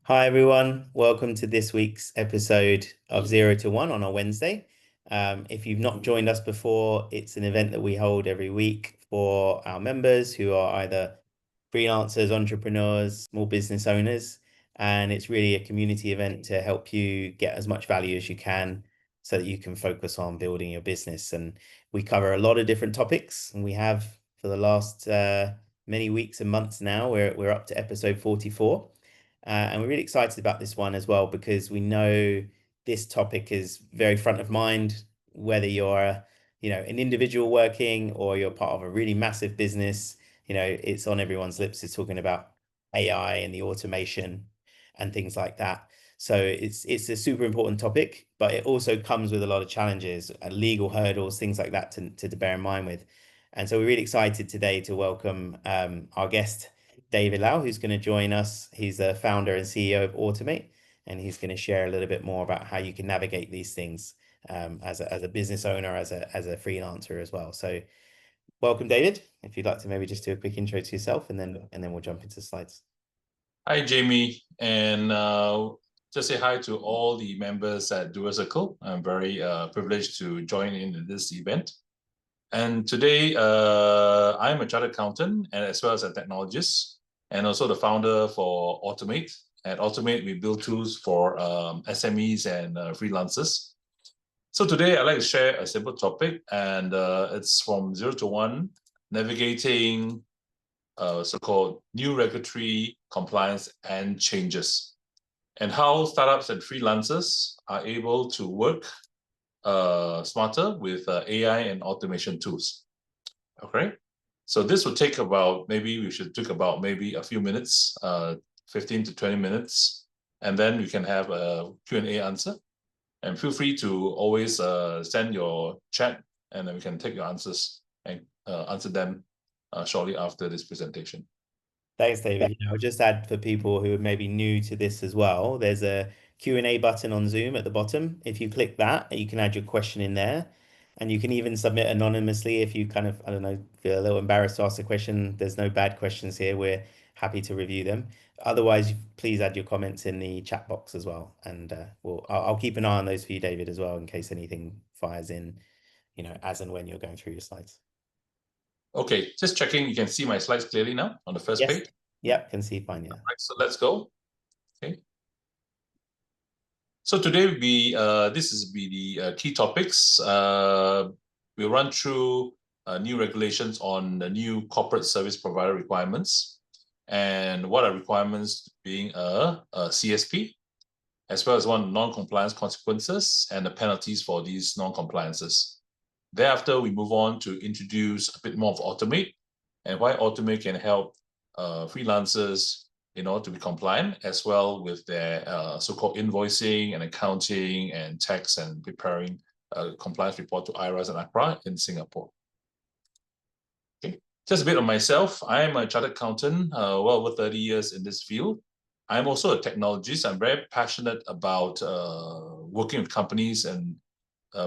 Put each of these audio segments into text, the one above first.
Hi, everyone. Welcome to this week's episode of Zero to One on a Wednesday. If you've not joined us before, it's an event that we hold every week for our members who are either freelancers, entrepreneurs, small business owners. And it's really a community event to help you get as much value as you can so that you can focus on building your business. And we cover a lot of different topics, and we have for the last many weeks and months now. We're up to episode 44. And we're really excited about this one as well because we know this topic is very front of mind, whether you're, an individual working or you're part of a really massive business. It's on everyone's lips. It's talking about AI and the automation and things like that. So it's a super important topic, but it also comes with a lot of challenges, legal hurdles, things like that to bear in mind with. And so we're really excited today to welcome our guest, David Lau, who's going to join us. He's the founder and CEO of Automate, and he's going to share a little bit more about how you can navigate these things as a business owner, as a freelancer as well. So welcome, David. If you'd like to maybe just do a quick intro to yourself, and then we'll jump into slides. Hi, Jamie, and just say hi to all the members at Doerscircle. I'm very privileged to join in this event. And today, I'm a chartered accountant and as well as a technologist, and also the founder for Automate. At Automate, we build tools for SMEs and freelancers. So today, I'd like to share a simple topic, and it's from 0 to 1, navigating so-called new regulatory compliance and changes, and how startups and freelancers are able to work smarter with AI and automation tools. Okay, so this will take about, maybe we should talk about maybe a few minutes, 15 to 20 minutes, and then we can have a Q&A answer. And feel free to always send your chat, and then we can take your answers and answer them shortly after this presentation. Thanks, David. I'll just add for people who are maybe new to this as well, there's a Q&A button on Zoom at the bottom. If you click that, you can add your question in there. And you can even submit anonymously if you kind of, I don't know, feel a little embarrassed to ask a question. There's no bad questions here. We're happy to review them. Otherwise, please add your comments in the chat box as well. And I'll keep an eye on those for you, David, as well, in case anything fires in, as and when you're going through your slides. Okay, just checking. You can see my slides clearly now on the first Yes. page. Yep, can see fine. Yeah. All right, so let's go. Okay. So today this is the key topics. We'll run through new regulations on the new corporate service provider requirements, and what are requirements being a CSP, as well as non-compliance consequences and the penalties for these non-compliances. Thereafter, we move on to introduce a bit more of Automate and why Automate can help freelancers in order to be compliant, as well with their so-called invoicing and accounting and tax and preparing a compliance report to IRAS and ACRA in Singapore. Okay, just a bit of myself. I am a chartered accountant, well over 30 years in this field. I'm also a technologist. I'm very passionate about working with companies and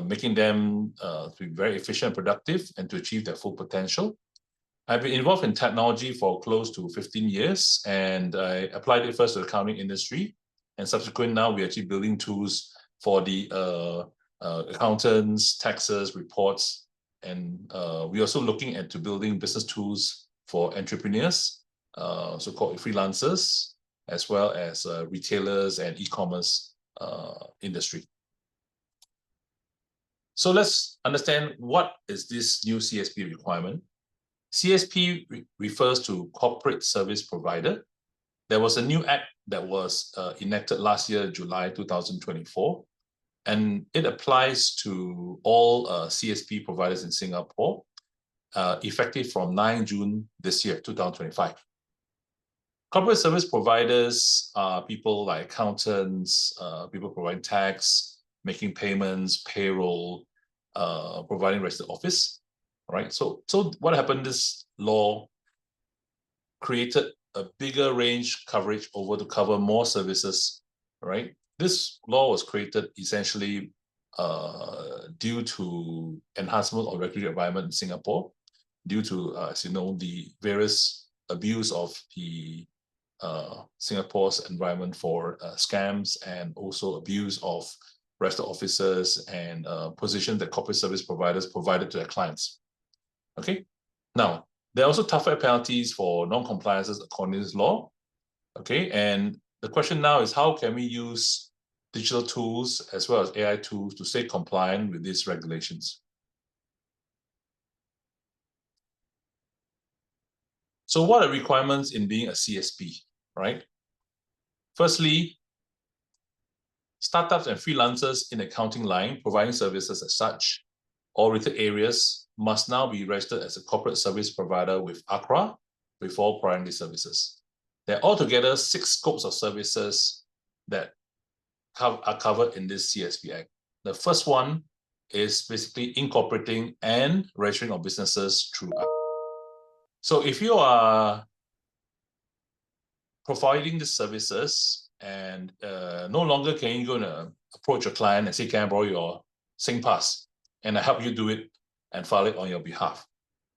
making them to be very efficient and productive and to achieve their full potential. I've been involved in technology for close to 15 years, and I applied it first to the accounting industry, and subsequent now we're actually building tools for the accountants, taxes, reports, and we're also looking into building business tools for entrepreneurs, so-called freelancers, as well as retailers and e-commerce industry. So let's understand, what is this new CSP requirement? CSP refers to Corporate Service Provider. There was a new act that was enacted last year, July 2024, and it applies to all CSP providers in Singapore, effective from 9 June this year, 2025. Corporate service providers are people like accountants, people providing tax, making payments, payroll, providing registered office. All right. So what happened? This law created a bigger range coverage over to cover more services. Right. This law was created essentially due to enhancement of regulatory environment in Singapore, due to, as you know, the various abuse of the Singapore's environment for scams and also abuse of registered officers and positions that corporate service providers provided to their clients. Okay, now there are also tougher penalties for non-compliances according to this law. Okay, and the question now is how can we use digital tools as well as AI tools to stay compliant with these regulations? So what are requirements in being a CSP, right? Firstly, startups and freelancers in the accounting line providing services as such, all related areas must now be registered as a corporate service provider with ACRA before providing these services. There are altogether 6 scopes of services that are covered in this CSP Act. The first one is basically incorporating and registering of businesses through ACRA. So if you are providing the services and no longer can you go to approach a client and say, can I borrow your SingPass? And I help you do it and file it on your behalf,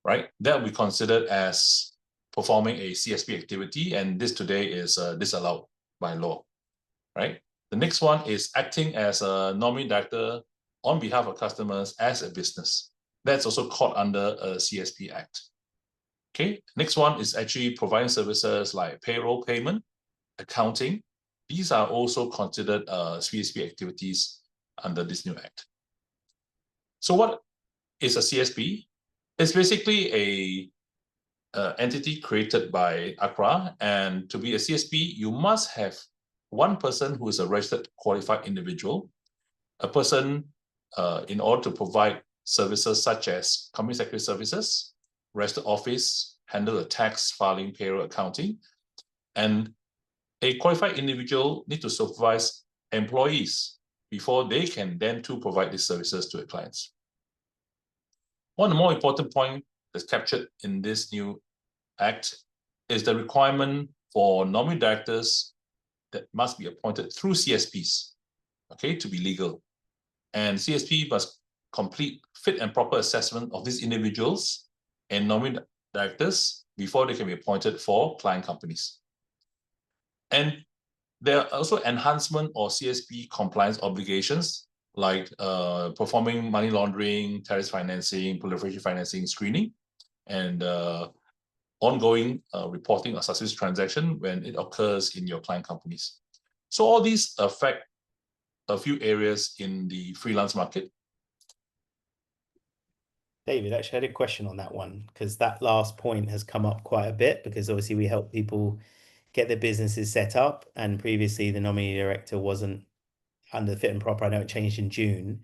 right? That will be considered as performing a CSP activity, and this today is disallowed by law, right? The next one is acting as a nominee director on behalf of customers as a business. That's also caught under a CSP Act. Okay, next one is actually providing services like payroll payment, accounting. These are also considered CSP activities under this new act. So what is a CSP? It's basically a entity created by ACRA, and to be a CSP, you must have one person who is a registered qualified individual, a person in order to provide services such as company secretary services, registered office, handle the tax, filing, payroll, accounting, and a qualified individual need to supervise employees before they can then too provide these services to their clients. One of the more important points that's captured in this new act is the requirement for nominee directors that must be appointed through CSPs, okay, to be legal. And CSP must complete fit and proper assessment of these individuals and nominee directors before they can be appointed for client companies. And there are also enhancement or CSP compliance obligations like performing money laundering, terrorist financing, proliferation financing screening, and ongoing reporting of suspicious transaction when it occurs in your client companies. So all these affect a few areas in the freelance market. David, actually, I had a question on that one because that last point has come up quite a bit because obviously we help people get their businesses set up, and previously the nominee director wasn't under fit and proper. I know it changed in June.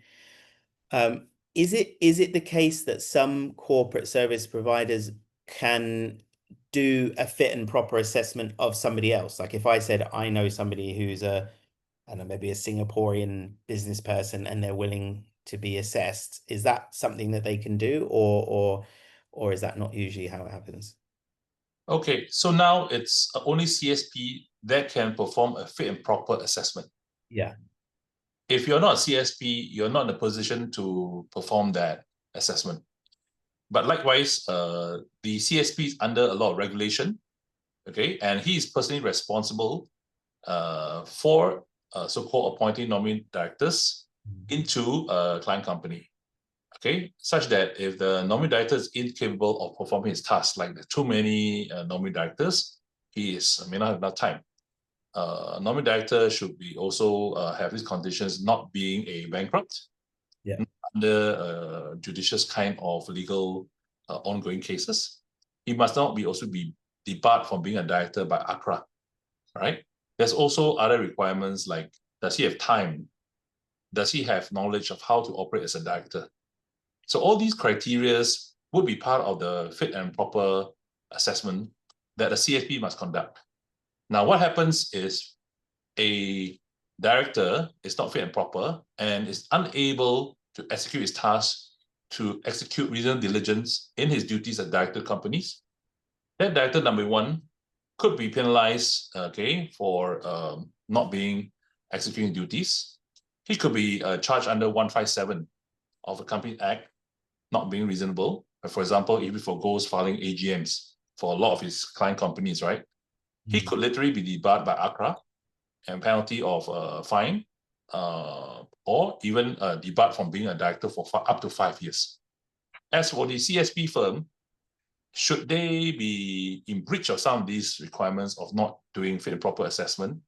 Is it the case that some corporate service providers can do a fit and proper assessment of somebody else? Like if I said I know somebody who's I don't know, maybe a Singaporean business person and they're willing to be assessed, is that something that they can do, or is that not usually how it happens? Okay, so now it's only CSP that can perform a fit and proper assessment. Yeah. If you're not CSP, you're not in a position to perform that assessment. But likewise, the CSP is under a lot of regulation, okay, and he is personally responsible for so-called appointing nominee directors into a client company, okay, such that if the nominee director is incapable of performing his tasks, like there are too many nominee directors, he may not have enough time. Nominee director should be also have these conditions not being a bankrupt, Yeah, under judicious kind of legal ongoing cases. He must not be also be debarred from being a director by ACRA, right? There's also other requirements like, does he have time? Does he have knowledge of how to operate as a director? So all these criteria would be part of the fit and proper assessment that a CSP must conduct. Now, what happens is a director is not fit and proper and is unable to execute his tasks to execute reasonable diligence in his duties as director companies. That director, number one, could be penalized, okay, for not being executing duties. He could be charged under 157 of the Companies Act, not being reasonable. For example, if he forgoes filing AGMs for a lot of his client companies, right? He could literally be debarred by ACRA and penalty of a fine, or even debarred from being a director for up to 5 years. As for the CSP firm, should they be in breach of some of these requirements of not doing fit and proper assessment,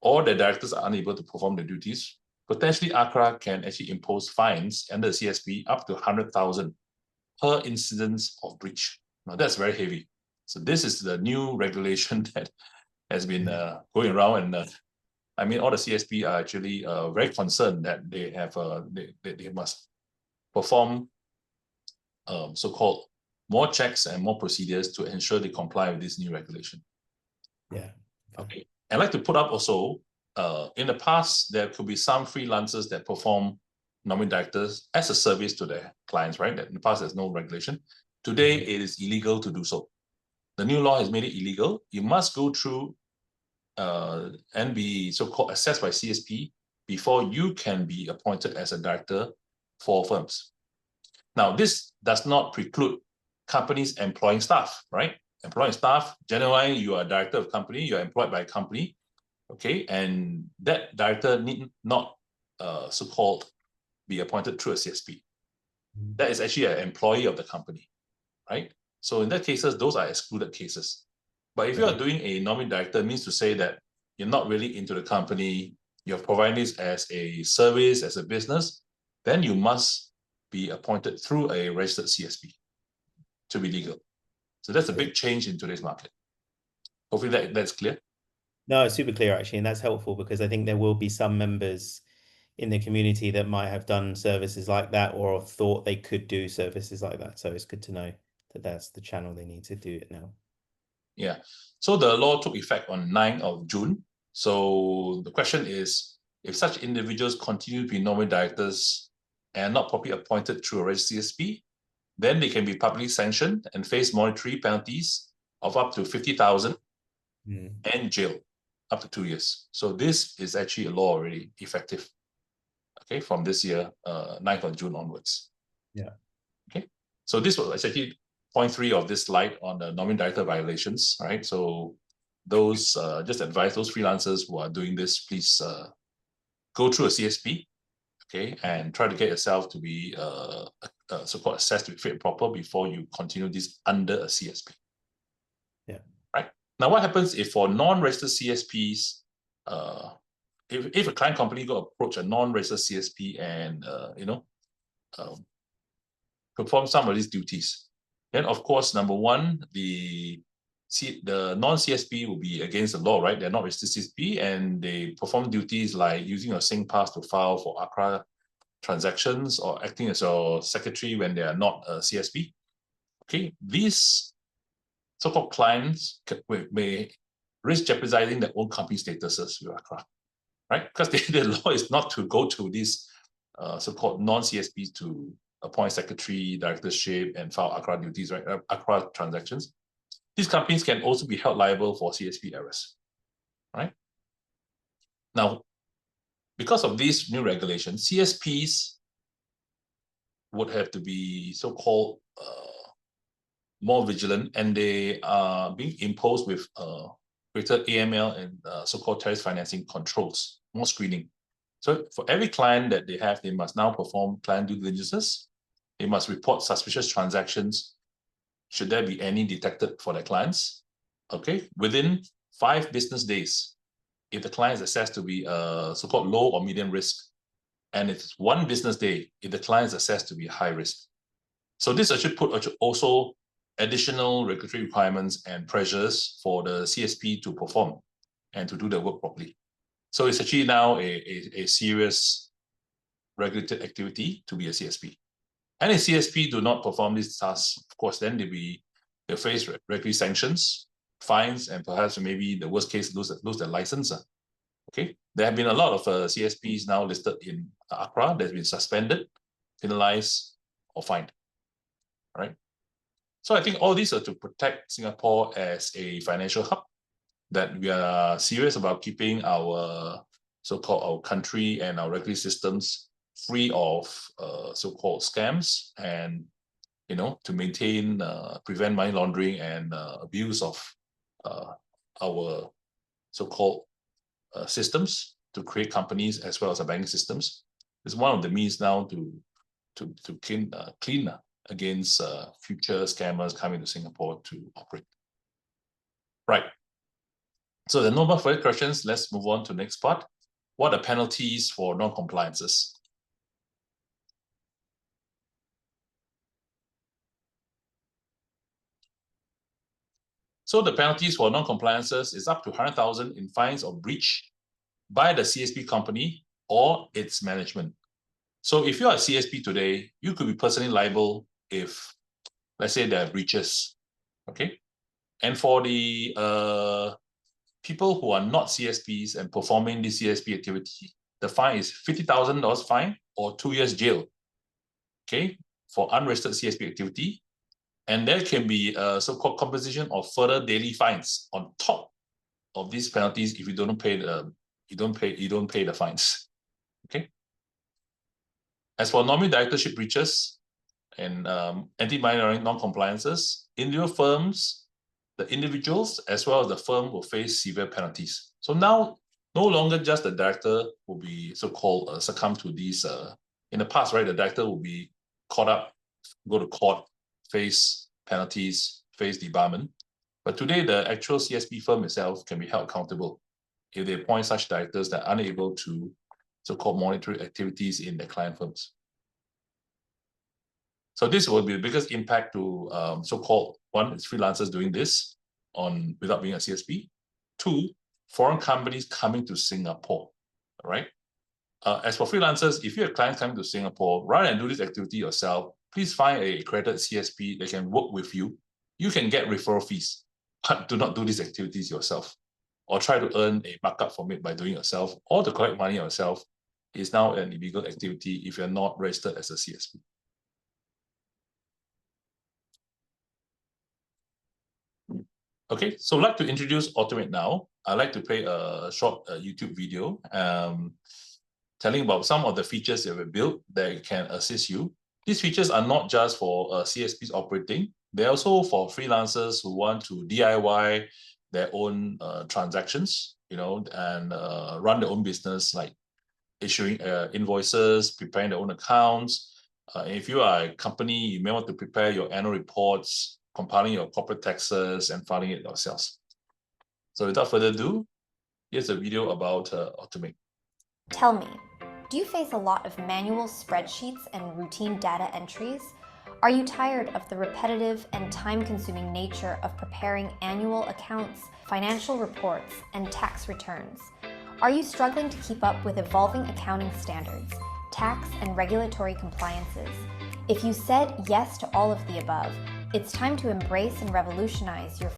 or the directors are unable to perform the duties, potentially ACRA can actually impose fines under the CSP up to 100,000 per incidence of breach. Now that's very heavy. So this is the new regulation that has been going around, and I mean all the CSP are actually very concerned that they have they must perform so-called more checks and more procedures to ensure they comply with this new regulation. Yeah. Okay. I'd like to put up also, in the past, there could be some freelancers that perform nominee directors as a service to their clients, right? That in the past, there's no regulation. Today, it is illegal to do so. The new law has made it illegal. You must go through and be so-called assessed by CSP before you can be appointed as a director for firms. Now, this does not preclude companies employing staff, right? Employing staff, generally, you are a director of a company, you're employed by a company, okay? And that director need not so-called be appointed through a CSP. That is actually an employee of the company, right? So in that cases, those are excluded cases. But if you are doing a nominee director, it means to say that you're not really into the company, you're providing this as a service, as a business, then you must be appointed through a registered CSP to be legal. So that's a big change in today's market. Hopefully that's clear. No, it's super clear actually, and that's helpful because I think there will be some members in the community that might have done services like that or thought they could do services like that. So it's good to know that that's the channel they need to do it now. Yeah. So the law took effect on 9th of June. So the question is, if such individuals continue to be nominee directors and not properly appointed through a registered CSP, then they can be publicly sanctioned and face monetary penalties of up to 50,000 and jail up to 2 years. So this is actually a law already effective, okay, from this year, 9th of June onwards. Yeah. Okay. So this was actually point 3 of this slide on the nominee director violations, right? So those, just advise those freelancers who are doing this, please go through a CSP, okay, and try to get yourself to be so-called assessed to be fit and proper before you continue this under a CSP. Yeah. Right. Now, what happens if for non-registered CSPs, if a client company go approach a non-registered CSP and perform some of these duties, then of course, number one, the non-CSP will be against the law, right? They're not registered CSP and they perform duties like using your SingPass to file for ACRA transactions or acting as your secretary when they are not a CSP. Okay, these so-called clients may risk jeopardizing their own company statuses with ACRA, right? Because the law is not to go to these so-called non-CSPs to appoint secretary, directorship, and file ACRA duties, right? ACRA transactions. These companies can also be held liable for CSP errors, right? Now, because of these new regulations, CSPs would have to be so-called more vigilant, and they are being imposed with greater AML and so-called terrorist financing controls, more screening. So for every client that they have, they must now perform client due diligences. They must report suspicious transactions, should there be any detected for their clients, okay, within 5 business days. If the client is assessed to be so-called low or medium risk, and it's 1 business day if the client is assessed to be high risk. So this actually put also additional regulatory requirements and pressures for the CSP to perform and to do their work properly. So it's actually now a serious regulated activity to be a CSP. And if CSP do not perform these tasks, of course, then they'll face regulatory sanctions, fines, and perhaps maybe the worst case, lose their license. Okay, there have been a lot of CSPs now listed in ACRA that has been suspended, penalized, or fined. Right. So I think all these are to protect Singapore as a financial hub, that we are serious about keeping our so-called our country and our regulatory systems free of so-called scams, and to maintain prevent money laundering and abuse of our so-called systems to create companies as well as our banking systems. It's one of the means now to clean against future scammers coming to Singapore to operate. Right. So there are no more further questions. Let's move on to the next part. What are penalties for non-compliances? So the penalties for non-compliances is up to 100,000 in fines or breach by the CSP company or its management. So if you are a CSP today, you could be personally liable if, let's say, there are breaches, okay? And for the people who are not CSPs and performing this CSP activity, the fine is $50,000 fine or 2 years jail, okay, for unregistered CSP activity. And there can be a so-called composition of further daily fines on top of these penalties if you don't pay the fines. Okay. As for nominee directorship breaches and anti-money laundering non-compliances, individual firms, the individuals as well as the firm will face severe penalties. So now, no longer just the director will be so-called succumb to these. In the past, right, the director will be caught up, go to court, face penalties, face debarment. But today, the actual CSP firm itself can be held accountable if they appoint such directors that are unable to so-called monitor activities in their client firms. So this will be the biggest impact to so-called, one, is freelancers doing this without being a CSP. Two, foreign companies coming to Singapore, all right? As for freelancers, if you have clients coming to Singapore, rather than do this activity yourself, please find a accredited CSP that can work with you. You can get referral fees, but do not do these activities yourself, or try to earn a markup from it by doing it yourself, or to collect money yourself is now an illegal activity if you're not registered as a CSP. Okay, so I'd like to introduce Automate now. I'd like to play a short YouTube video telling about some of the features that we built that can assist you. These features are not just for CSPs operating, they're also for freelancers who want to DIY their own transactions, and run their own business, like issuing invoices, preparing their own accounts. If you are a company, you may want to prepare your annual reports, compiling your corporate taxes, and filing it yourselves. So without further ado, here's a video about Automate. Tell me, do you face a lot of manual spreadsheets and routine data entries? Are you tired of the repetitive and time-consuming nature of preparing annual accounts, financial reports, and tax returns? Are you struggling to keep up with evolving accounting standards, tax and regulatory compliances? If you said yes to all of the above, it's time to embrace and revolutionize your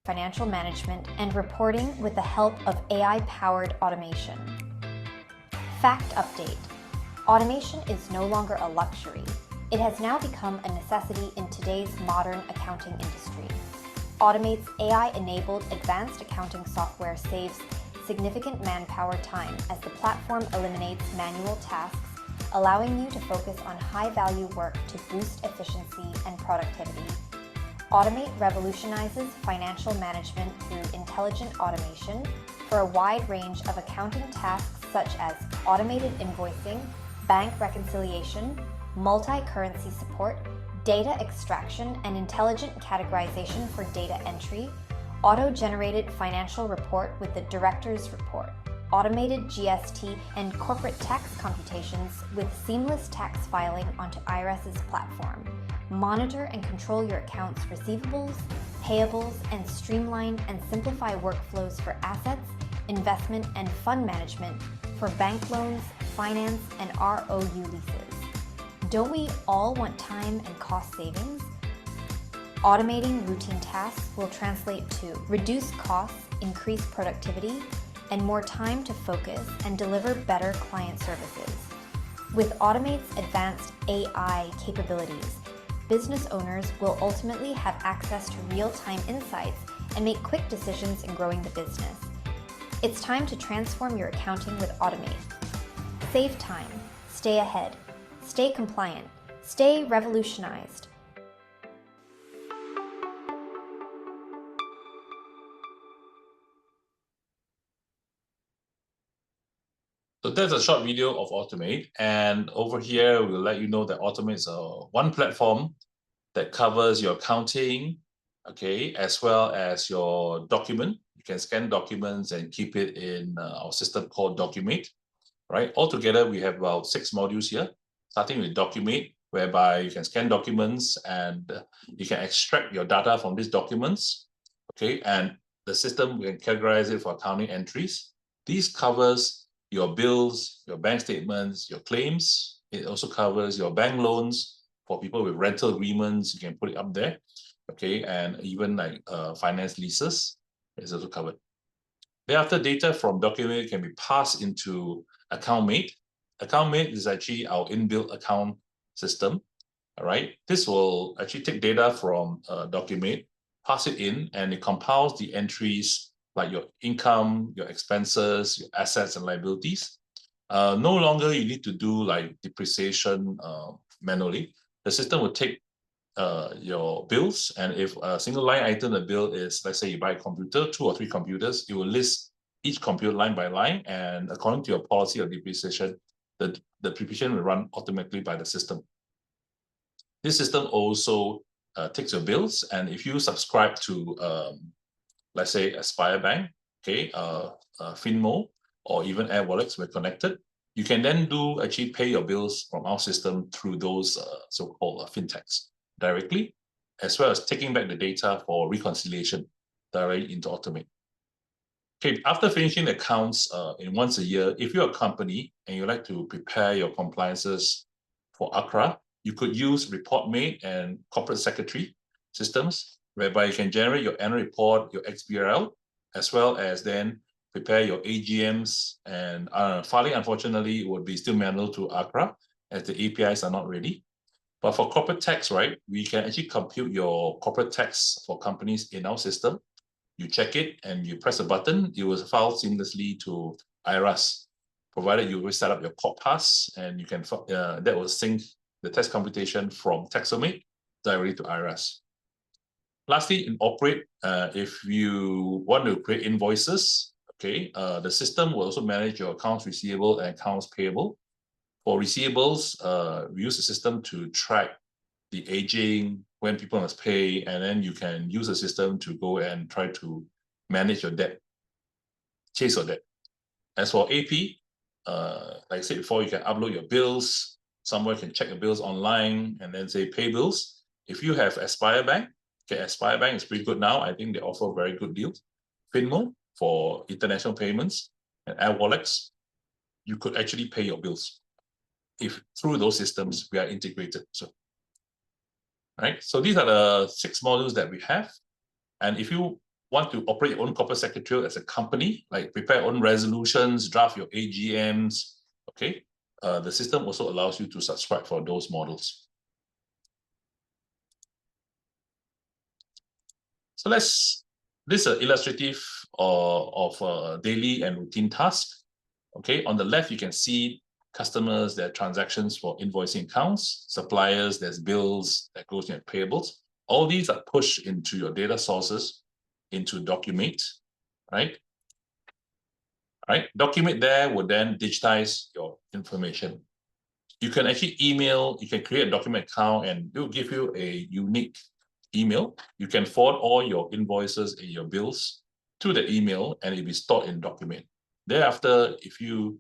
financial management and reporting with the help of AI-powered automation. Fact update: automation is no longer a luxury. It has now become a necessity in today's modern accounting industry. Automate's AI-enabled advanced accounting software saves significant manpower time as the platform eliminates manual tasks, allowing you to focus on high-value work to boost efficiency and productivity. Automate revolutionizes financial management through intelligent automation for a wide range of accounting tasks such as automated invoicing, bank reconciliation, multi-currency support, data extraction and intelligent categorization for data entry, auto-generated financial report with the director's report, automated GST and corporate tax computations with seamless tax filing onto IRS's platform. Monitor and control your accounts receivables, payables, and streamline and simplify workflows for assets, investment, and fund management for bank loans, finance, and ROU leases. Don't we all want time and cost savings? Automating routine tasks will translate to reduced costs, increased productivity, and more time to focus and deliver better client services. With Automate's advanced AI capabilities, business owners will ultimately have access to real-time insights and make quick decisions in growing the business. It's time to transform your accounting with Automate. Save time, stay ahead, stay compliant, stay revolutionized. So that's a short video of Automate. And over here, we'll let you know that Automate is one platform that covers your accounting, okay, as well as your document. You can scan documents and keep it in our system called Documate, right? Altogether, we have about 6 modules here, starting with Documate, whereby you can scan documents and you can extract your data from these documents, okay? And the system can categorize it for accounting entries. This covers your bills, your bank statements, your claims. It also covers your bank loans. For people with rental agreements, you can put it up there, okay? And even like finance leases is also covered. Thereafter, data from Document can be passed into AccountMate. AccountMate is actually our inbuilt account system, all right? This will actually take data from Document, pass it in, and it compiles the entries like your income, your expenses, your assets and liabilities. No longer you need to do like depreciation manually. The system will take your bills, and if a single line item the bill is, let's say you buy a computer, 2 or 3 computers, it will list each computer line by line, and according to your policy of depreciation, the depreciation will run automatically by the system. This system also takes your bills, and if you subscribe to let's say Aspire Bank, okay, Finmo, or even Air Wallets, we're connected. You can then actually pay your bills from our system through those so-called fintechs directly, as well as taking back the data for reconciliation directly into Automate. Okay, after finishing the accounts in once a year, if you're a company and you like to prepare your compliances for ACRA, you could use ReportMate and Corporate Secretary systems, whereby you can generate your annual report, your XBRL, as well as then prepare your AGMs, and filing, unfortunately, would be still manual to ACRA as the APIs are not ready. But for corporate tax, right, we can actually compute your corporate tax for companies in our system. You check it and you press a button, it will file seamlessly to IRAS, provided you will set up your Corp Pass, and you can that will sync the tax computation from Taxonomy directly to IRAS. Lastly, in Operate, if you want to create invoices, okay, the system will also manage your accounts receivable and accounts payable. For receivables, we use the system to track the aging, when people must pay, and then you can use the system to go and try to manage your debt, chase your debt. As for AP, like I said before, you can upload your bills. Somewhere can check your bills online and then say pay bills. If you have Aspire Bank, okay, Aspire Bank is pretty good now. I think they offer very good deals. Finmo for international payments, and Air Wallets, you could actually pay your bills if through those systems we are integrated. So, right. So these are the 6 modules that we have. And if you want to operate your own corporate secretarial as a company, like prepare your own resolutions, draft your AGMs, okay, the system also allows you to subscribe for those models. So this is an illustrative of a daily and routine task. Okay, on the left, you can see customers, their transactions for invoicing accounts, suppliers, there's bills that goes in payables. All these are pushed into your data sources, into Documate, right? Right, Documate there will then digitize your information. You can actually email, you can create a document account, and it will give you a unique email. You can forward all your invoices and your bills to the email, and it'll be stored in Document. Thereafter, if you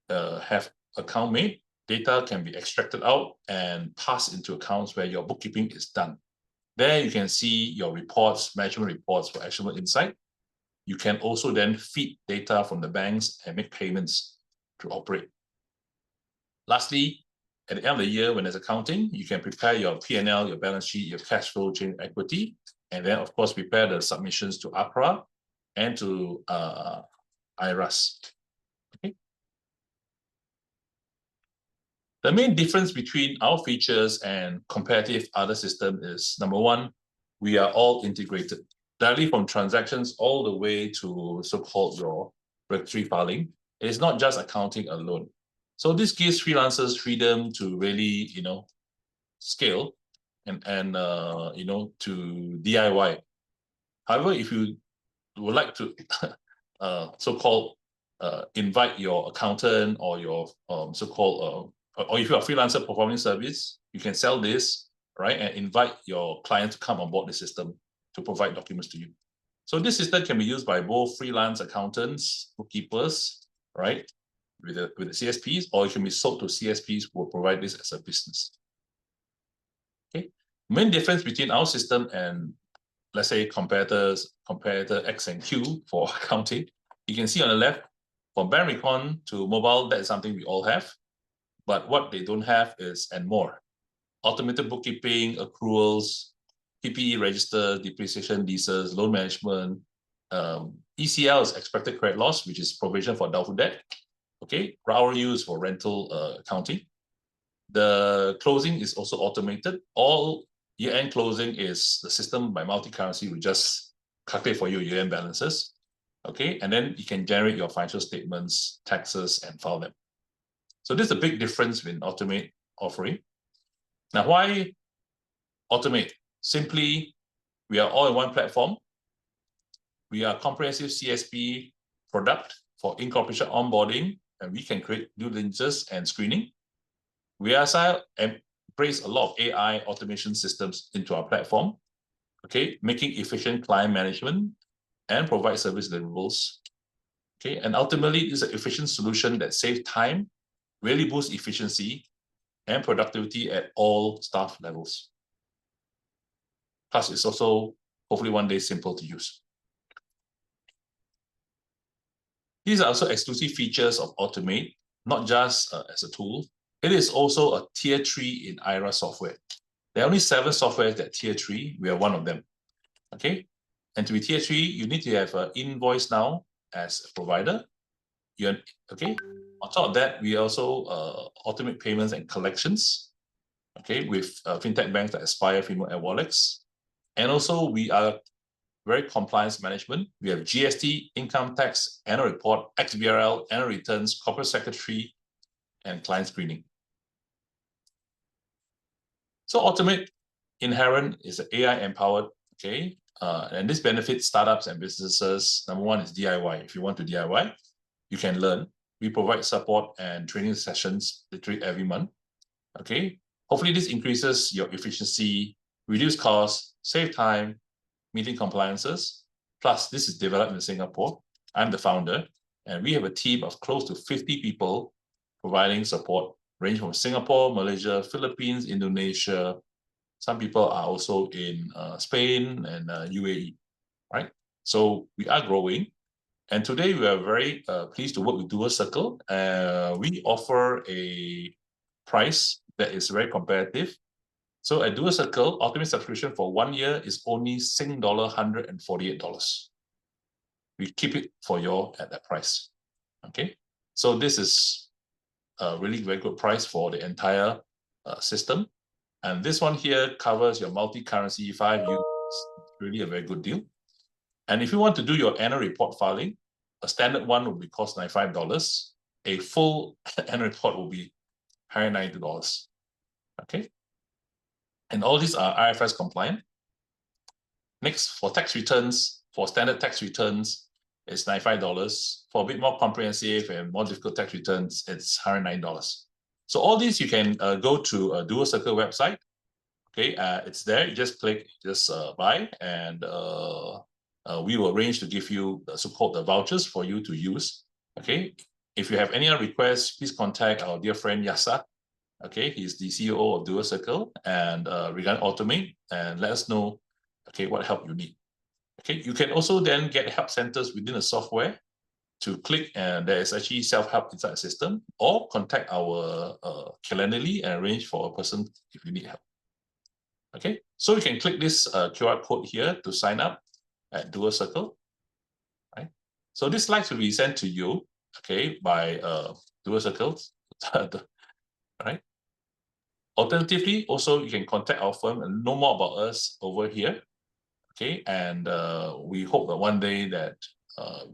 have account made, data can be extracted out and passed into accounts where your bookkeeping is done. There you can see your reports, management reports for actionable insight. You can also then feed data from the banks and make payments to Operate. Lastly, at the end of the year, when there's accounting, you can prepare your P&L, your balance sheet, your cash flow, change equity, and then, of course, prepare the submissions to ACRA and to IRAS. Okay. The main difference between our features and competitive other systems is, number one, we are all integrated directly from transactions all the way to so-called your regulatory filing. It's not just accounting alone. So this gives freelancers freedom to really, scale and to DIY. However, if you would like to so-called invite your accountant or your so-called, or if you're a freelancer performing service, you can sell this, right? And invite your client to come on board the system to provide documents to you. So this system can be used by both freelance accountants, bookkeepers, right? With the CSPs, or it can be sold to CSPs who will provide this as a business. Okay. Main difference between our system and, let's say, competitor X and Q for accounting, you can see on the left, from bank recon to mobile, that is something we all have. But what they don't have is, and more, automated bookkeeping, accruals, PPE register, depreciation, leases, loan management, ECL is expected credit loss, which is provision for doubtful debt. Okay, ROU is for rental accounting. The closing is also automated. All year-end closing is the system by multi-currency will just calculate for you year-end balances. Okay, and then you can generate your financial statements, taxes, and file them. So this is a big difference in Automate offering. Now, why Automate? Simply, we are all in one platform. We are a comprehensive CSP product for incorporation onboarding, and we can create due diligence and screening. We also embrace a lot of AI automation systems into our platform, okay, making efficient client management and provide service deliverables. Okay, and ultimately, it's an efficient solution that saves time, really boosts efficiency and productivity at all staff levels. Plus, it's also hopefully one day simple to use. These are also exclusive features of Automate, not just as a tool. It is also a tier 3 in IRA software. There are only 7 softwares that tier 3. We are one of them. Okay, and to be tier 3, you need to have an invoice now as a provider. Okay. On top of that, we also automate payments and collections. Okay, with fintech banks like Aspire, Fimo, and Wallex. And also, we are very compliance management. We have GST, income tax, annual report, XBRL, annual returns, corporate secretary, and client screening. So Automate inherent is AI empowered, okay? And this benefits startups and businesses. Number one is DIY. If you want to DIY, you can learn. We provide support and training sessions literally every month, okay? Hopefully this increases your efficiency, reduce costs, save time, meeting compliances. Plus, this is developed in Singapore. I'm the founder, and we have a team of close to 50 people providing support, ranging from Singapore, Malaysia, Philippines, Indonesia. Some people are also in Spain and UAE, right? So we are growing. And today we are very pleased to work with Doerscircle. We offer a price that is very competitive. So at Doerscircle, ultimate subscription for 1 year is only $148. We keep it for you at that price. Okay, so this is a really very good price for the entire system. And this one here covers your multi-currency 5 years. It's really a very good deal. And if you want to do your annual report filing, a standard one will be cost $95. A full annual report will be $190. Okay. And all these are IFRS compliant. Next, for tax returns, for standard tax returns, it's $95. For a bit more comprehensive and more difficult tax returns, it's $109. So all these you can go to a Doerscircle website. Okay, it's there. You just click, just buy, and we will arrange to give you the so-called the vouchers for you to use. Okay, if you have any other requests, please contact our dear friend Yasa. Okay, he's the CEO of Doerscircle, and regarding Automate, and let us know, okay, what help you need. Okay, you can also then get help centers within the software to click, and there is actually self-help inside the system, or contact our Calendly and arrange for a person if you need help. Okay, so you can click this QR code here to sign up at Doerscircle. Right, so this slides will be sent to you, okay, by Doerscircle. Right. Alternatively, also you can contact our firm and know more about us over here. Okay, and we hope that one day that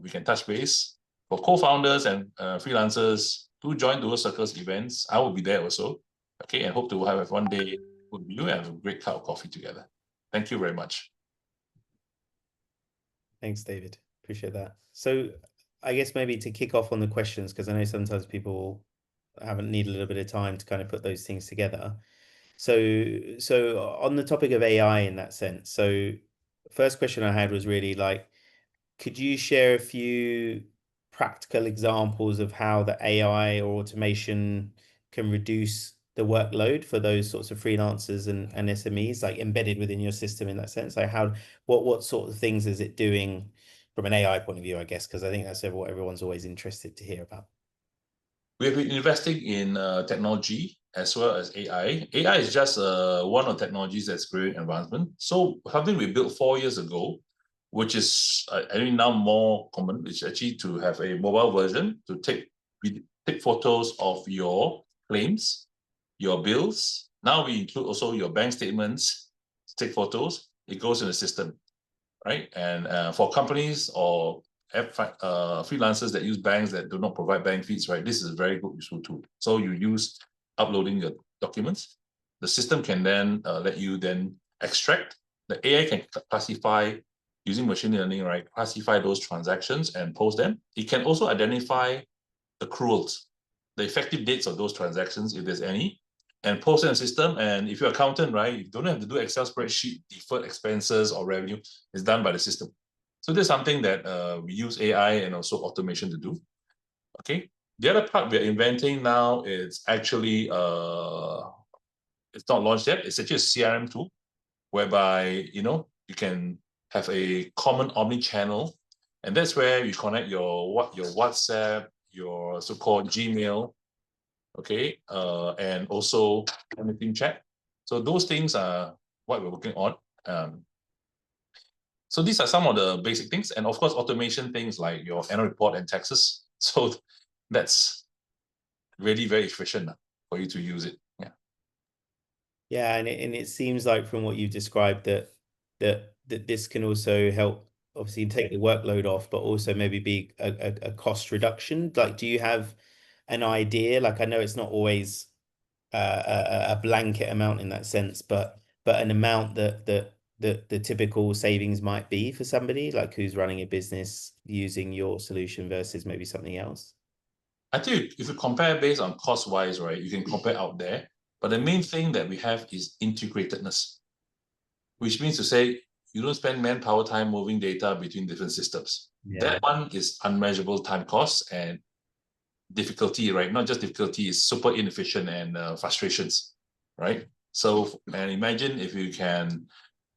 we can touch base. For co-founders and freelancers, do join Doerscircle's events. I will be there also. Okay, and hope to have one day with you and have a great cup of coffee together. Thank you very much. Thanks, David. Appreciate that. So I guess maybe to kick off on the questions, because I know sometimes people haven't need a little bit of time to kind of put those things together. So on the topic of AI in that sense, so first question I had was really like, could you share a few practical examples of how the AI or automation can reduce the workload for those sorts of freelancers and SMEs, like embedded within your system in that sense? Like what sort of things is it doing from an AI point of view, I guess, because I think that's what everyone's always interested to hear about. We have been investing in technology as well as AI. AI is just one of the technologies that's growing advancement. So something we built 4 years ago, which is I think now more common, is actually to have a mobile version to take photos of your claims, your bills. Now we include also your bank statements to take photos. It goes in the system, right? And for companies or freelancers that use banks that do not provide bank feeds, right? This is a very good useful tool. So you use uploading your documents. The system can then let you then extract. The AI can classify using machine learning, right? Classify those transactions and post them. It can also identify accruals, the effective dates of those transactions, if there's any, and post in the system. And if you're an accountant, right, you don't have to do Excel spreadsheet, deferred expenses or revenue. It's done by the system. So there's something that we use AI and also automation to do. Okay. The other part we're inventing now is actually, it's not launched yet. It's actually a CRM tool whereby, you can have a common omni-channel. And that's where you connect your WhatsApp, your so-called Gmail, okay, and also anything chat. So those things are what we're working on. So these are some of the basic things, and of course, automation things like your annual report and taxes. So that's really very efficient for you to use it. Yeah. Yeah, and it seems like from what you've described that this can also help obviously take the workload off, but also maybe be a cost reduction. Like, do you have an idea? Like, I know it's not always a blanket amount in that sense, but an amount that the typical savings might be for somebody like who's running a business using your solution versus maybe something else. I think if you compare based on cost wise, right, you can compare out there. But the main thing that we have is integratedness, which means to say you don't spend manpower time moving data between different systems. Yeah. That one is unmeasurable time costs and difficulty, right? Not just difficulty, it's super inefficient and frustrations, right? So, and imagine if you can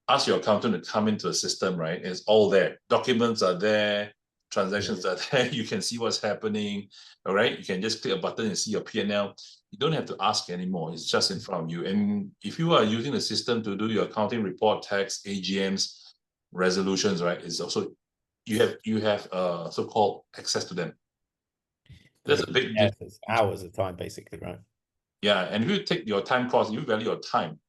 ask your accountant to come into a system, right? It's all there. Documents are there, transactions are there. You can see what's happening, all right? You can just click a button and see your P&L. You don't have to ask anymore. It's just in front of you. And if you are using the system to do your accounting report, tax, AGMs, resolutions, right? It's also, you have so-called access to them. That's a big difference. It's hours of time, basically, right? Yeah, and if you take your time cost, you value your time.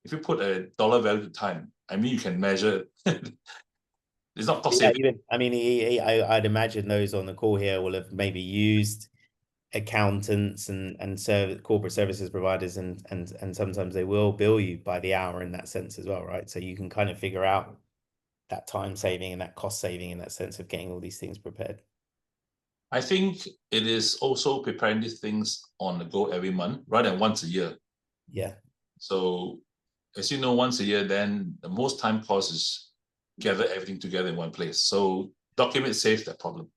If you put a dollar value to time, I mean, you can measure. It's not cost saving. Even, I mean, I'd imagine those on the call here will have maybe used accountants and corporate services providers, and sometimes they will bill you by the hour in that sense as well, right? So you can kind of figure out that time saving and that cost saving in that sense of getting all these things prepared. I think it is also preparing these things on the go every month rather than once a year. Yeah. So as you know, once a year, then the most time cost is gather everything together in one place. So document saves that problem.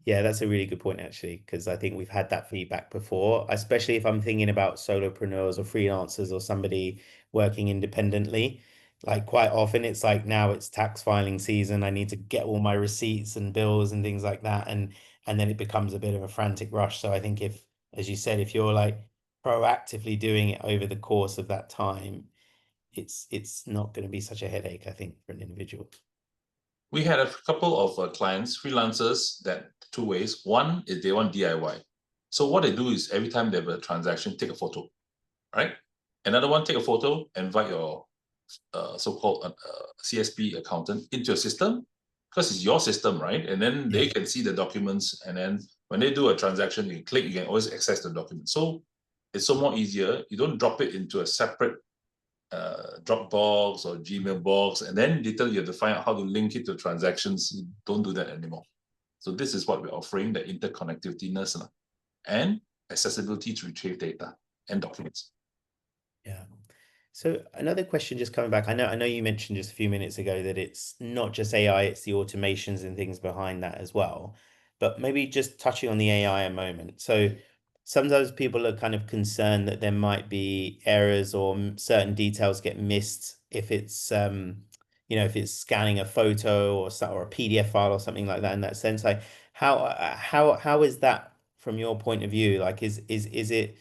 Yeah, that's a really good point, actually, because I think we've had that feedback before, especially if I'm thinking about solopreneurs or freelancers or somebody working independently. Like quite often it's like now it's tax filing season. I need to get all my receipts and bills and things like that. And then it becomes a bit of a frantic rush. So I think if, as you said, if you're like proactively doing it over the course of that time, it's not going to be such a headache, I think, for an individual. We had a couple of clients, freelancers, that two ways. One is they want DIY. So what they do is every time they have a transaction, take a photo, right? Another one, take a photo, invite your so-called CSP accountant into your system, because it's your system, right? And then they can see the documents, and then when they do a transaction, you click, you can always access the document. So it's so more easier. You don't drop it into a separate Dropbox or Gmail box, and then later you have to find out how to link it to transactions. You don't do that anymore. So this is what we're offering, the interconnectivity and accessibility to retrieve data and documents. Yeah. So another question just coming back. I know you mentioned just a few minutes ago that it's not just AI, it's the automations and things behind that as well. But maybe just touching on the AI a moment. So sometimes people are kind of concerned that there might be errors or certain details get missed if it's if it's scanning a photo or a PDF file or something like that in that sense. Like how is that from your point of view? Like is it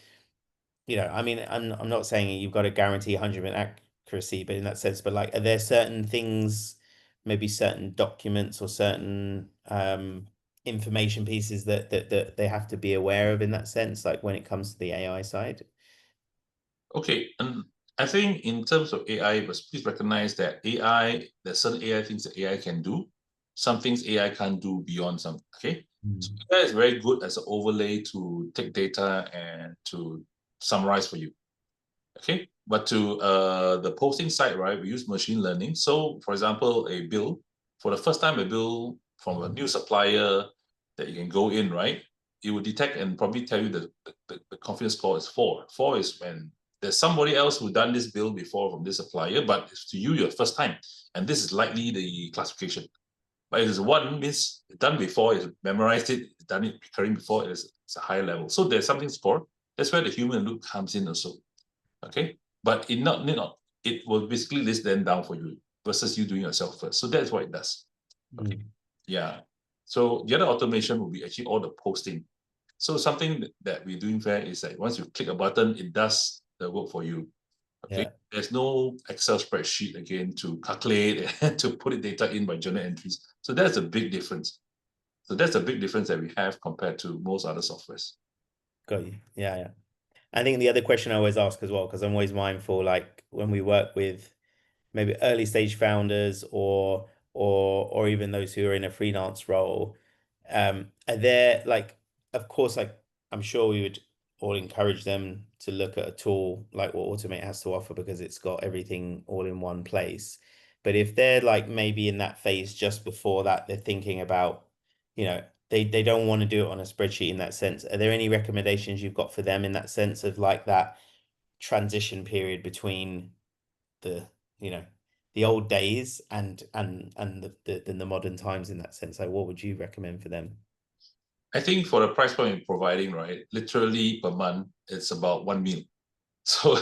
I mean, I'm not saying you've got to guarantee 100% accuracy, but in that sense, but like, are there certain things, maybe certain documents or certain information pieces that they have to be aware of in that sense, like when it comes to the AI side? Okay, and I think in terms of AI, but please recognize that there's certain AI things that AI can do, some things AI can't do beyond some, okay? So AI is very good as an overlay to take data and to summarize for you, okay? But to the posting side, right, we use machine learning. So for example, a bill, for the first time a bill from a new supplier that you can go in, right? It will detect and probably tell you the confidence score is 4. 4 is when there's somebody else who done this bill before from this supplier, but to you, your first time. And this is likely the classification. But if it's 1, means done before, it's memorized it, done it recurring before, it's a higher level. So there's something scored. That's where the human loop comes in also. Okay. But it will basically list them down for you versus you doing yourself first. So that's what it does. Okay. Yeah. So the other automation will be actually all the posting. So something that we're doing there is that once you click a button, it does the work for you. Okay. Yeah. There's no Excel spreadsheet again to calculate and to put the data in by journal entries. So that's a big difference. So that's a big difference that we have compared to most other softwares. Got you. Yeah. I think the other question I always ask as well, because I'm always mindful, like when we work with maybe early stage founders or even those who are in a freelance role, are there like, of course, like I'm sure we would all encourage them to look at a tool like what Automate has to offer because it's got everything all in one place. But if they're like maybe in that phase just before that, they're thinking about, they don't want to do it on a spreadsheet in that sense. Are there any recommendations you've got for them in that sense of like that transition period between the the old days and the modern times in that sense? Like what would you recommend for them? I think for the price point you're providing, right, literally per month, it's about 1 meal. So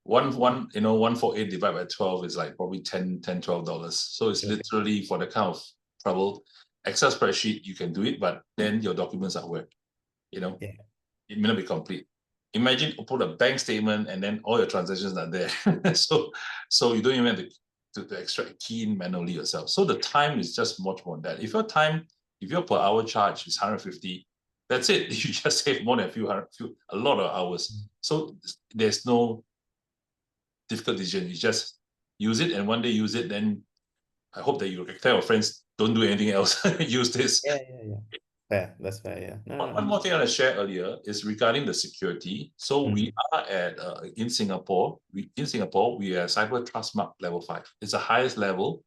148 divided by 12 is like probably $10-$12. So it's literally for the kind of trouble. Excel spreadsheet, you can do it, but then your documents are where, it may not be complete. Imagine you put a bank statement and then all your transactions are there. so you don't even have to extract a key in manually yourself. So the time is just much more than that. If your per hour charge is 150, that's it. You just save more than a lot of hours. So there's no difficult decision. You just use it, and one day use it, then I hope that you tell your friends, don't do anything else. Use this. Yeah. Fair. That's fair. Yeah. One more thing I want to share earlier is regarding the security. So we are in Singapore. We are Cyber Trust Mark level 5. It's the highest level.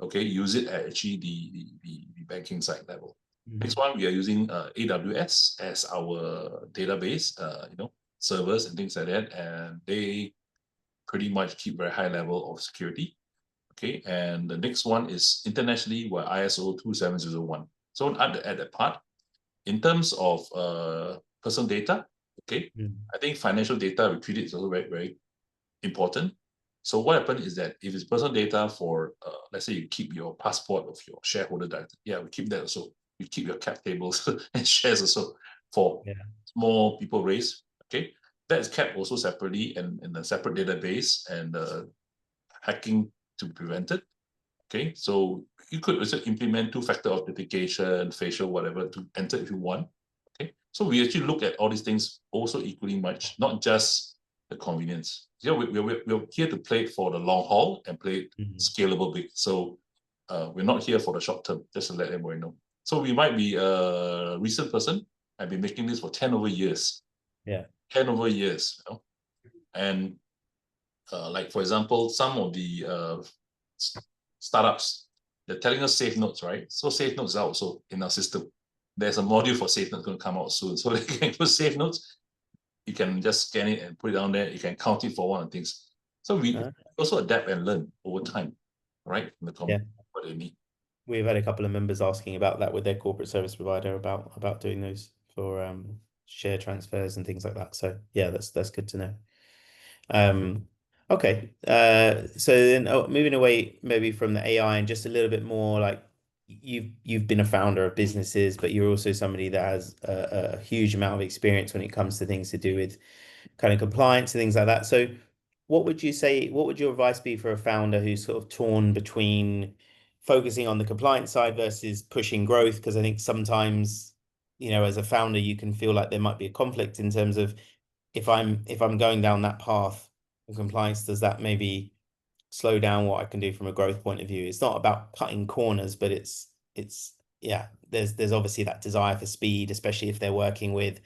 Okay, use it at actually the banking side level. Next one, we are using AWS as our database, servers and things like that, and they pretty much keep very high level of security. Okay, and the next one is internationally, we're ISO 27001. So at that part, in terms of personal data, okay, I think financial data, we treat it is also very, very important. So what happens is that if it's personal data for, let's say you keep your passport of your shareholder director, we keep that also. We keep your cap tables and shares also for small people raise, okay? That is kept also separately and in a separate database and hacking to be prevented. Okay, so you could also implement 2-factor authentication, facial, whatever, to enter if you want. Okay, so we actually look at all these things also equally much, not just the convenience. We're here to play it for the long haul and play it scalable big. So we're not here for the short term, just to let everyone know. So we might be a recent person. I've been making this for 10 over years. 10 over years. And like, for example, some of the startups, they're telling us save notes, right? So save notes are also in our system. There's a module for save notes going to come out soon. So they can put save notes. You can just scan it and put it down there. You can count it for one of the things. So we also adapt and learn over time, right? From the company, what they need. We've had a couple of members asking about that with their corporate service provider about doing those for share transfers and things like that. So yeah, that's good to know. Okay. So then moving away maybe from the AI and just a little bit more like you've been a founder of businesses, but you're also somebody that has a huge amount of experience when it comes to things to do with kind of compliance and things like that. So what would your advice be for a founder who's sort of torn between focusing on the compliance side versus pushing growth? Because I think sometimes, as a founder, you can feel like there might be a conflict in terms of if I'm going down that path of compliance, does that maybe slow down what I can do from a growth point of view? It's not about cutting corners, but yeah, there's obviously that desire for speed, especially if they're working with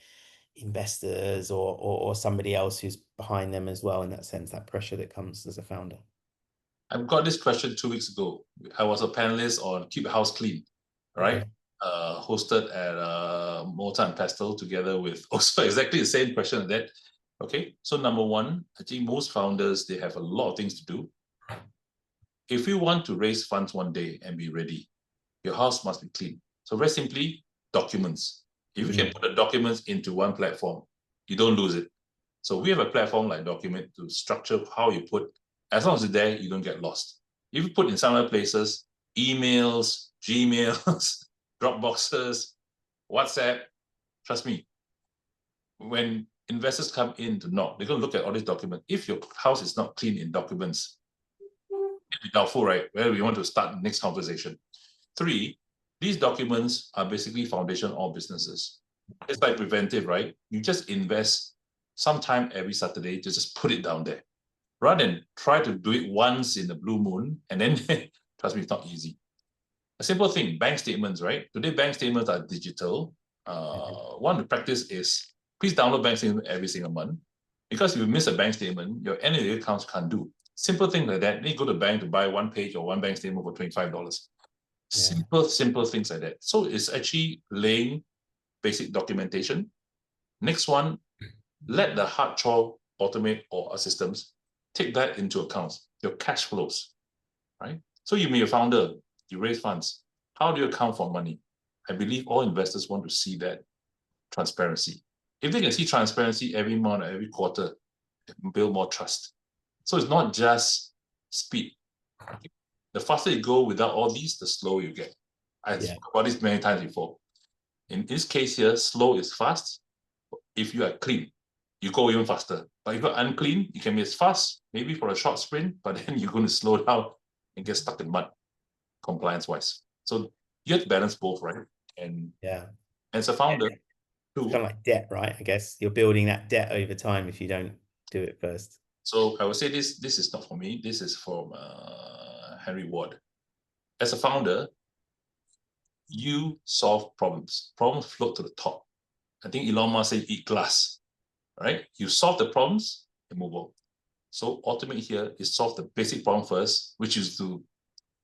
investors or somebody else who's behind them as well, in that sense, that pressure that comes as a founder. I've got this question 2 weeks ago. I was a panelist on Keep the House Clean, right? Okay. Hosted at Mortar and Pestle together with also exactly the same question as that. Okay, so number one, I think most founders, they have a lot of things to do. If you want to raise funds one day and be ready, your house must be clean. So very simply, documents. If you can put the documents into one platform, you don't lose it. So we have a platform like Document to structure how you put, as long as it's there, you don't get lost. If you put in some other places, emails, Gmails, Dropboxes, WhatsApp, trust me, when investors come in to knock, they're going to look at all these documents. If your house is not clean in documents, it'd be doubtful, right? Where we want to start the next conversation. 3, these documents are basically foundation of all businesses. It's like preventive, right? You just invest sometime every Saturday to just put it down there. Rather than try to do it once in the blue moon, and then, trust me, it's not easy. A simple thing, bank statements, right? Today, bank statements are digital. One of the practice is, please download bank statement every single month. Because if you miss a bank statement, your end of the year accounts can't do. Simple thing like that. Then you go to the bank to buy one page or one bank statement for $25. Simple things like that. So it's actually laying basic documentation. Next one, let the hard chore automate or our systems take that into account, your cash flows, right? So you may be a founder, you raise funds. How do you account for money? I believe all investors want to see that transparency. If they can see transparency every month or every quarter, build more trust. So it's not just speed. The faster you go without all these, the slower you get. I've spoken about this many times before. In this case here, slow is fast. If you are clean, you go even faster. But if you're unclean, you can be as fast, maybe for a short sprint, but then you're going to slow down and get stuck in mud, compliance-wise. So you have to balance both, right? And as a founder, it's kind of like debt, right? I guess you're building that debt over time if you don't do it first. So I would say this is not for me. This is from Henry Ward. As a founder, you solve problems. Problems float to the top. I think Elon Musk said eat glass, right? You solve the problems and move on. So Automate here is solve the basic problem first, which is to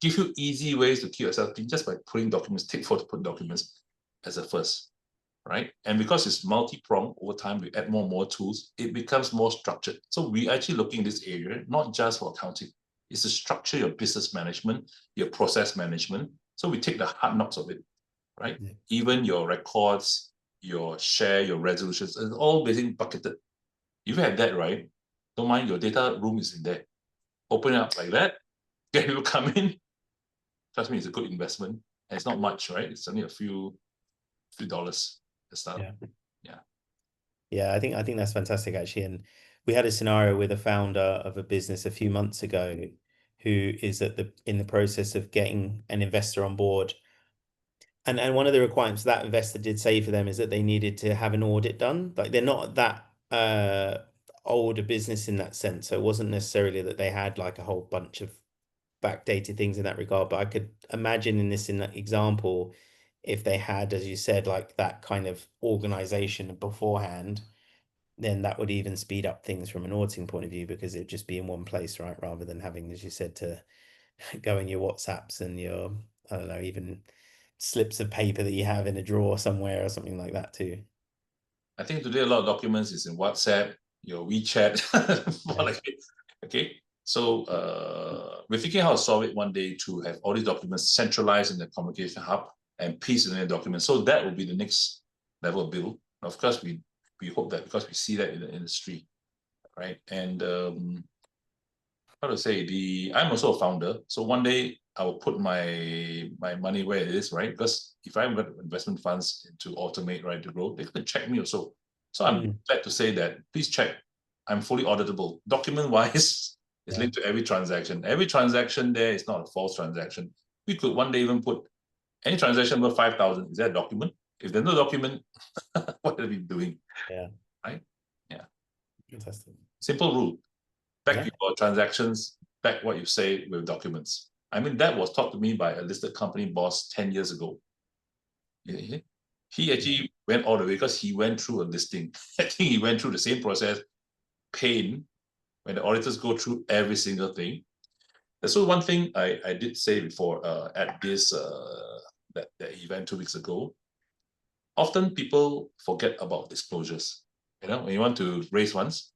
give you easy ways to keep yourself clean just by putting documents, take photo, put documents as a first, right? And because it's multi-pronged over time, we add more and more tools, it becomes more structured. So we actually looking in this area, not just for accounting, it's to structure your business management, your process management. So we take the hard knocks of it, right? Even your records, your share, your resolutions, it's all basically bucketed. If you have that right, don't mind, your data room is in there. Open it up like that, get people come in. Trust me, it's a good investment. And it's not much, right? It's only a few dollars to start. Yeah, I think that's fantastic actually. And we had a scenario with a founder of a business a few months ago who is in the process of getting an investor on board. And one of the requirements that investor did say for them is that they needed to have an audit done. Like they're not that older business in that sense. So it wasn't necessarily that they had like a whole bunch of backdated things in that regard. But I could imagine in that example, if they had, as you said, like that kind of organization beforehand, then that would even speed up things from an auditing point of view because it'd just be in one place, right? Rather than having, as you said, to go in your WhatsApps and your, I don't know, even slips of paper that you have in a drawer somewhere or something like that too. I think today a lot of documents is in WhatsApp, your WeChat. Okay. So we're thinking how to solve it one day to have all these documents centralized in the communication hub and piece in the document. So that will be the next level of build. Of course, we hope that because we see that in the industry, right? And how to say, I'm also a founder. So one day I will put my money where it is, right? Because if I invest investment funds into Automate, right, to grow, they're going to check me also. So I'm glad to say that please check. I'm fully auditable. Document-wise, it's linked to every transaction. Every transaction there is not a false transaction. We could one day even put any transaction worth 5,000. Is that a document? If there's no document, what are we doing? Yeah. Right? Yeah. Fantastic. Simple rule. Back your transactions, back what you say with documents. I mean, that was taught to me by a listed company boss 10 years ago. He actually went all the way because he went through a listing. I think he went through the same process, pain, when the auditors go through every single thing. So one thing I did say before at this that event 2 weeks ago, often people forget about disclosures. When you want to raise funds,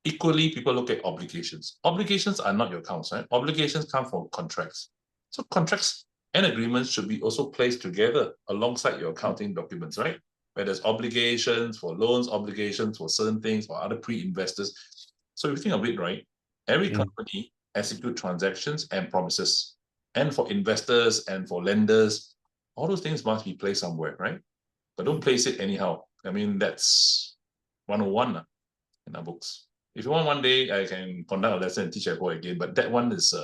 equally, people look at obligations. Obligations are not your accounts, right? Obligations come from contracts. So contracts and agreements should be also placed together alongside your accounting documents, right? Where there's obligations for loans, obligations for certain things, for other pre-investors. So if you think of it, right, every company execute transactions and promises. And for investors and for lenders, all those things must be placed somewhere, right? But don't place it anyhow. I mean, that's 101 in our books. If you want one day, I can conduct a lesson and teach everyone again, but that one is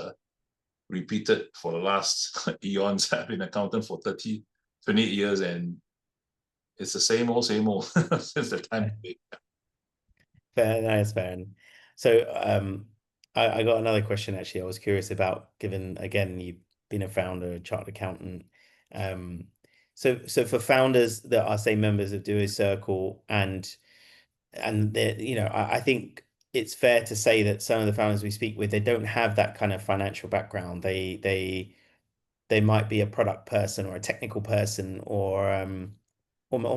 repeated for the last eons. I've been an accountant for 28 years, and it's the same old since the time. Fair, that's fair. So I got another question actually. I was curious about, given again you've been a founder, a chartered accountant. So for founders that are say members of Doerscircle and I think it's fair to say that some of the founders we speak with, they don't have that kind of financial background. They might be a product person or a technical person or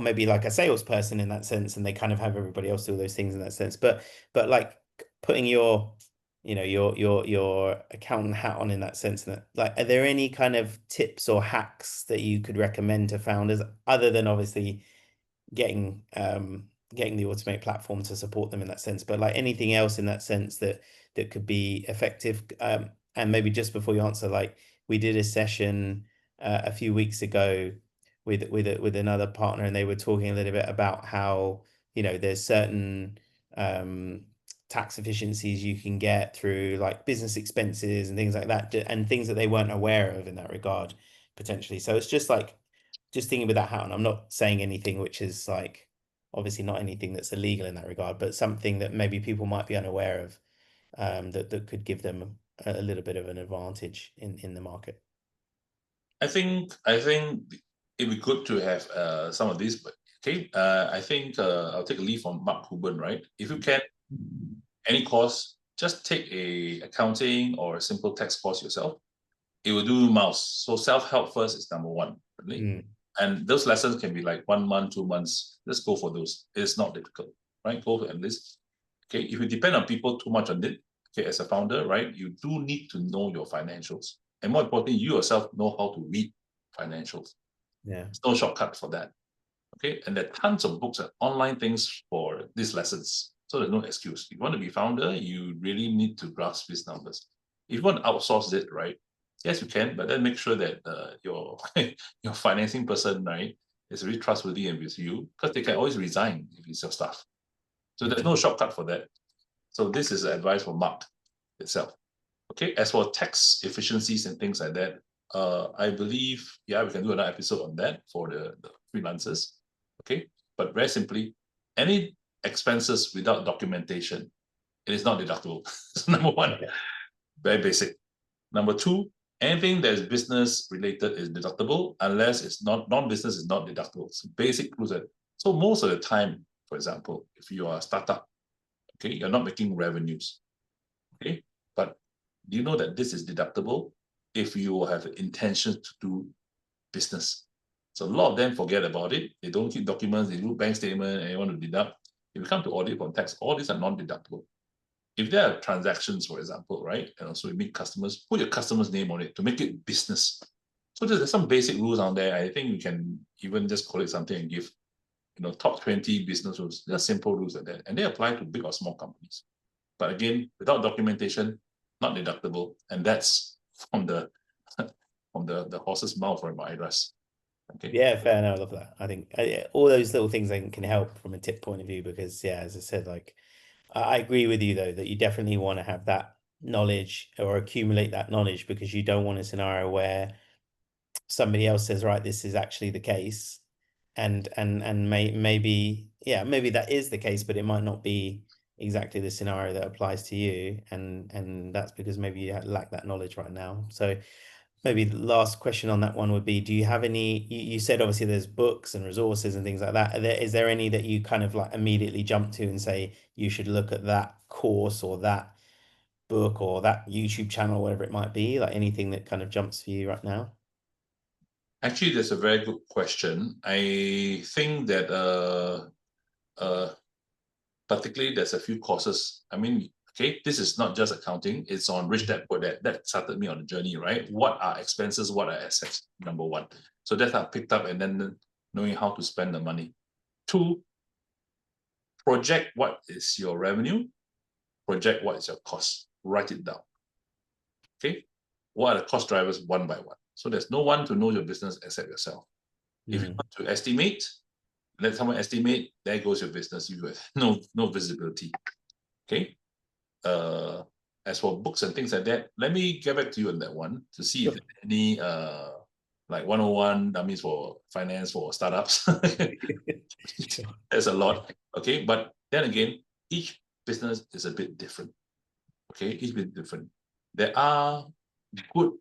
maybe like a salesperson in that sense, and they kind of have everybody else do those things in that sense. But like putting your your accountant hat on in that sense, that like, are there any kind of tips or hacks that you could recommend to founders other than obviously getting the Automate platform to support them in that sense, but like anything else in that sense that could be effective? And maybe just before you answer, like we did a session a few weeks ago with another partner, and they were talking a little bit about how there's certain tax efficiencies you can get through like business expenses and things like that, and things that they weren't aware of in that regard potentially. So it's just like thinking with that hat on. I'm not saying anything which is like obviously not anything that's illegal in that regard, but something that maybe people might be unaware of, that could give them a little bit of an advantage in the market. I think it'd be good to have some of these, but okay. I think I'll take a leaf from Mark Cuban, right? If you can, any course, just take a accounting or a simple tax course yourself. It will do mouse. So self-help first is number one, really. And those lessons can be like 1 month, 2 months. Let's go for those. It's not difficult, right? Go and list. Okay, if you depend on people too much on it, okay, as a founder, right, you do need to know your financials. And more importantly, you yourself know how to read financials. Yeah. There's no shortcut for that. Okay, and there are tons of books and online things for these lessons. So there's no excuse. If you want to be founder, you really need to grasp these numbers. If you want to outsource it, right, yes, you can, but then make sure that your financing person, right, is really trustworthy and with you, because they can always resign if it's your staff. So there's no shortcut for that. So this is advice from Mark itself. Okay, as for tax efficiencies and things like that, I believe, we can do another episode on that for the freelancers. Okay, but very simply, any expenses without documentation, it is not deductible. So number one, very basic. Number two, anything that is business related is deductible unless it's not non-business is not deductible. So basic rules. So most of the time, for example, if you are a startup, okay, you're not making revenues. Okay, but do you know that this is deductible? if you have the intention to do business. So a lot of them forget about it. They don't keep documents, they do bank statement, and they want to deduct. If you come to audit for tax, all these are non-deductible. If there are transactions, for example, right, and also you meet customers, put your customer's name on it to make it business. So there's some basic rules out there. I think we can even just call it something and give, top 20 business rules. There are simple rules like that, and they apply to big or small companies. But again, without documentation, not deductible, and that's from the horse's mouth, right, my address. Okay. Yeah, fair. No, I love that. I think all those little things I think can help from a tip point of view, because yeah, as I said, like I agree with you though that you definitely want to have that knowledge or accumulate that knowledge, because you don't want a scenario where somebody else says, right, this is actually the case, and maybe that is the case, but it might not be exactly the scenario that applies to you, and that's because maybe you lack that knowledge right now. So maybe the last question on that one would be, do you have any, you said obviously there's books and resources and things like that. Is there any that you kind of like immediately jump to and say, you should look at that course or that book or that YouTube channel, whatever it might be, like anything that kind of jumps for you right now? Actually, that's a very good question. I think that particularly there's a few courses. I mean, okay, this is not just accounting, it's on Rich Dad Poor Dad. That started me on the journey, right? What are expenses, what are assets? Number one. So that's how I picked up, and then knowing how to spend the money. Two, project what is your revenue, project what is your cost, write it down. Okay, what are the cost drivers one by one? So there's no one to know your business except yourself. If you want to estimate, let someone estimate, there goes your business. You have no visibility. Okay. As for books and things like that, let me get back to you on that one to see if there's any like 101, that means for finance for startups. There's a lot. Okay. But then again, each business is a bit different. Okay, each bit different. There are good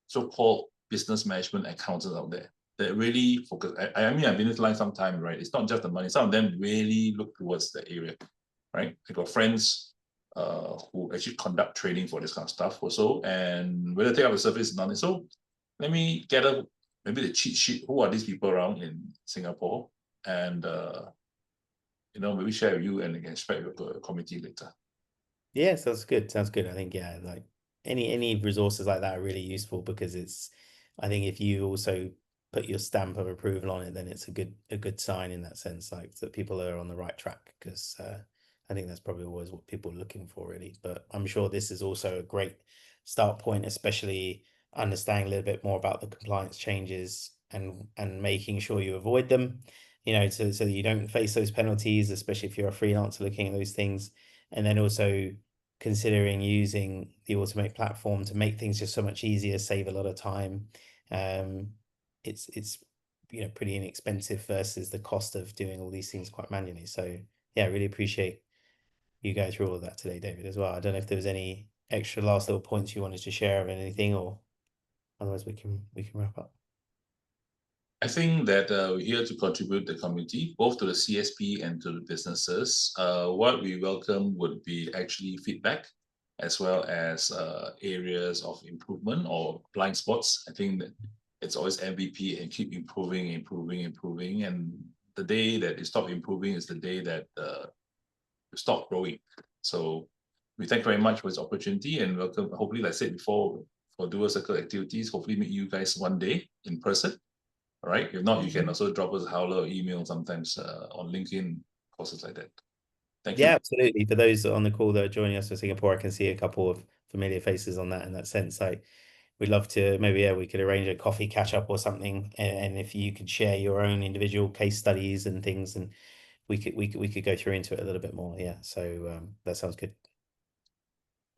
so-called business management accountants out there that really focus. I mean, I've been in this line some time, right? It's not just the money. Some of them really look towards the area, right? I got friends who actually conduct training for this kind of stuff also, and whether take up the service is not. So let me gather maybe the cheat sheet. Who are these people around in Singapore? And maybe share with you and again share with your committee later. Yeah, sounds good. Sounds good. I think, yeah, like any resources like that are really useful, because I think if you also put your stamp of approval on it, then it's a good sign in that sense, like that people are on the right track, because I think that's probably always what people are looking for, really. But I'm sure this is also a great start point, especially understanding a little bit more about the compliance changes and making sure you avoid them, so that you don't face those penalties, especially if you're a freelancer looking at those things. And then also considering using the Automate platform to make things just so much easier, save a lot of time. It's pretty inexpensive versus the cost of doing all these things quite manually. So yeah, I really appreciate you going through all of that today, David, as well. I don't know if there was any extra last little points you wanted to share of anything, or otherwise we can wrap up. I think that we're here to contribute the community, both to the CSP and to the businesses. What we welcome would be actually feedback, as well as areas of improvement or blind spots. I think that it's always MVP and keep improving. And the day that you stop improving is the day that you stop growing. So we thank very much for this opportunity and welcome. Hopefully, like I said before, for Doerscircle activities, hopefully meet you guys one day in person. All right. If not, you can also drop us a howler or email sometimes on LinkedIn, courses like that. Thank you. Yeah, absolutely. For those on the call that are joining us from Singapore, I can see a couple of familiar faces on that in that sense. We'd love to, maybe we could arrange a coffee catch up or something, and if you could share your own individual case studies and things, and we could go through into it a little bit more. Yeah, so that sounds good.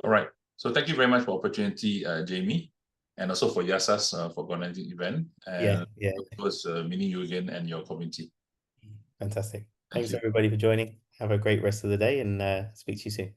All right. So thank you very much for the opportunity, Jamie, and also for Yasas for organizing the event. And yeah. Of course, meeting you again and your community. Fantastic. Thanks everybody for joining. Have a great rest of the day, and speak to you soon.